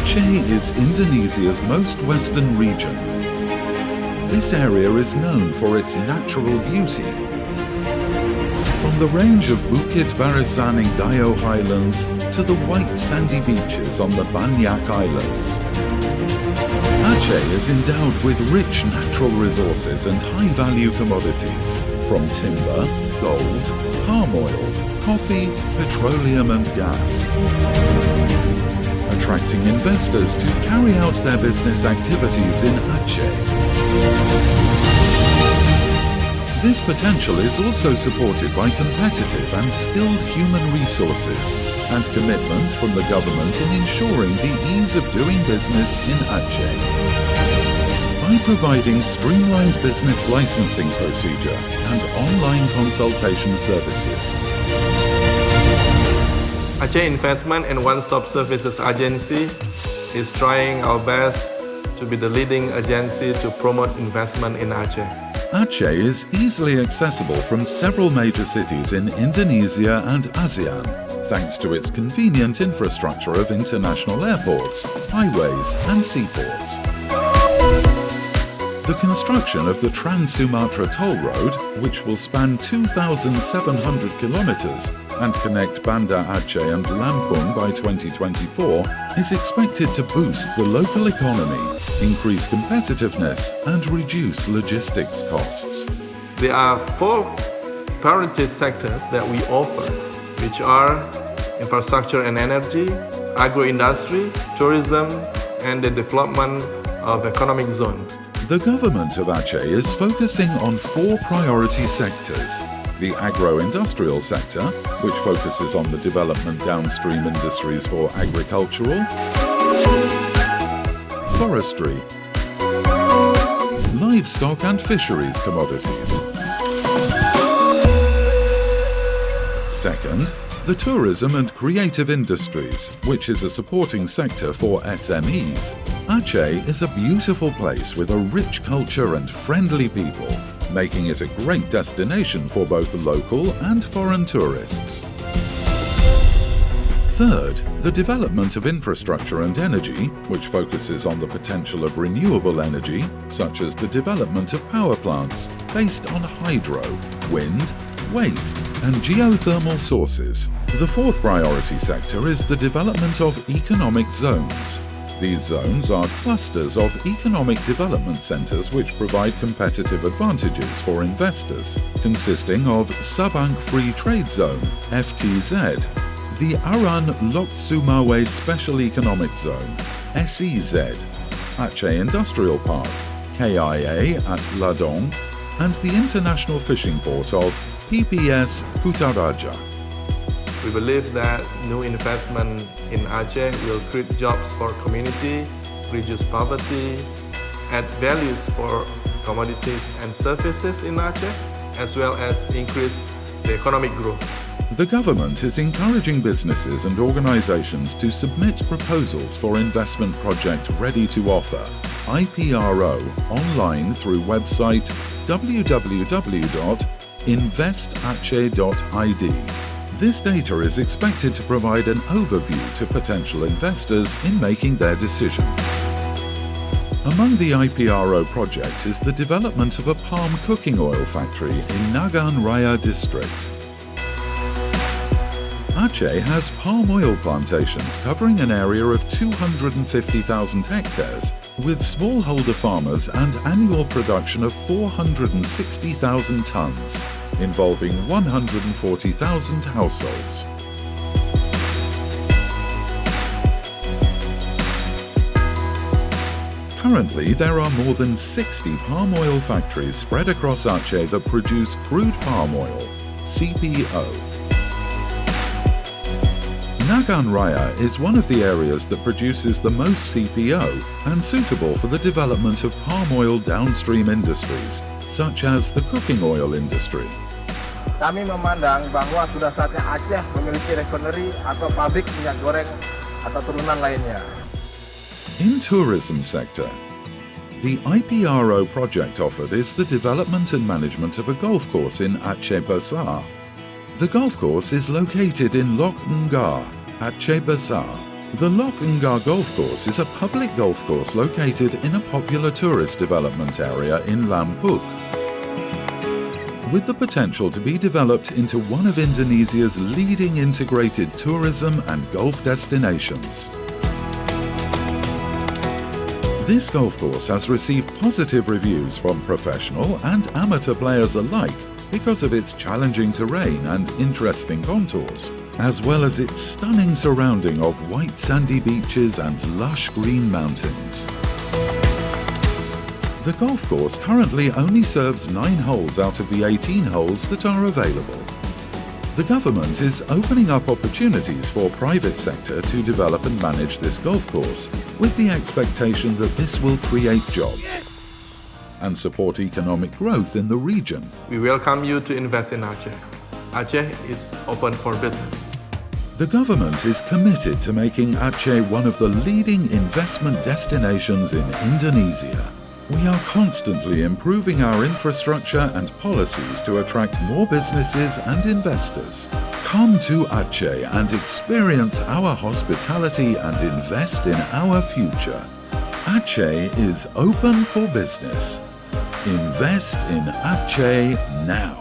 Aceh is Indonesia's most western region. This area is known for its natural beauty. From the range of Bukit Barisan in Gayo Highlands to the white sandy beaches on the Banyak Islands. Aceh is endowed with rich natural resources and high-value commodities, from timber, gold, palm oil, coffee, petroleum and gas, attracting investors to carry out their business activities in Aceh. This potential is also supported by competitive and skilled human resources and commitment from the government in ensuring the ease of doing business in Aceh. By providing streamlined business licensing procedure and online consultation services. Aceh Investment and One-Stop Services Agency is trying our best to be the leading agency to promote investment in Aceh. Aceh is easily accessible from several major cities in Indonesia and ASEAN, thanks to its convenient infrastructure of international airports, highways and seaports. The construction of the Trans-Sumatra toll road, which will span 2,700 kilometers and connect Banda Aceh and Lampung by 2024, is expected to boost the local economy, increase competitiveness and reduce logistics costs. There are 4 priority sectors that we offer, which are infrastructure and energy, agro-industry, tourism, and the development of economic zone. The government of Aceh is focusing on 4 priority sectors. The agro-industrial sector, which focuses on the development downstream industries for agricultural, forestry, livestock and fisheries commodities. Second, the tourism and creative industries, which is a supporting sector for SMEs. Aceh is a beautiful place with a rich culture and friendly people, making it a great destination for both local and foreign tourists. Third, the development of infrastructure and energy, which focuses on the potential of renewable energy, such as the development of power plants based on hydro, wind, waste and geothermal sources. The 4th priority sector is the development of economic zones. These zones are clusters of economic development centres which provide competitive advantages for investors, consisting of Sabang Free Trade Zone, FTZ, the Arun Sumawe Special Economic Zone, SEZ, Aceh Industrial Park, KIA at Ladong, and the International Fishing Port of PPS Kutaraja. We believe that new investment in Aceh will create jobs for community, reduce poverty, add values for commodities and services in Aceh, as well as increase the economic growth. The government is encouraging businesses and organizations to submit proposals for investment project ready to offer, IPRO, online through website www.investaceh.id. This data is expected to provide an overview to potential investors in making their decision. Among the IPRO project is the development of a palm cooking oil factory in Nagan Raya district. Aceh has palm oil plantations covering an area of 250,000 hectares, with smallholder farmers and annual production of 460,000 tons, involving 140,000 households. Currently, there are more than 60 palm oil factories spread across Aceh that produce crude palm oil, CPO. Nagan Raya is one of the areas that produces the most CPO and suitable for the development of palm oil downstream industries, such as the cooking oil industry. Kami memandang bahwa sudah saatnya Aceh memiliki refinery atau pabrik minyak goreng atau turunan lainnya. In tourism sector, the IPRO project offered is the development and management of a golf course in Aceh Besar. The golf course is located in Lok Ngar, Aceh Besar, The Lok Ngar Golf Course is a public golf course located in a popular tourist development area in Lampung, with the potential to be developed into one of Indonesia's leading integrated tourism and golf destinations. This golf course has received positive reviews from professional and amateur players alike because of its challenging terrain and interesting contours, as well as its stunning surrounding of white sandy beaches and lush green mountains. The golf course currently only serves 9 holes out of the 18 holes that are available. The government is opening up opportunities for private sector to develop and manage this golf course, with the expectation that this will create jobs and support economic growth in the region. We welcome you to invest in Aceh. Aceh is open for business. The government is committed to making Aceh one of the leading investment destinations in Indonesia. We are constantly improving our infrastructure and policies to attract more businesses and investors. Come to Aceh and experience our hospitality and invest in our future. Aceh is open for business. Invest in Aceh now.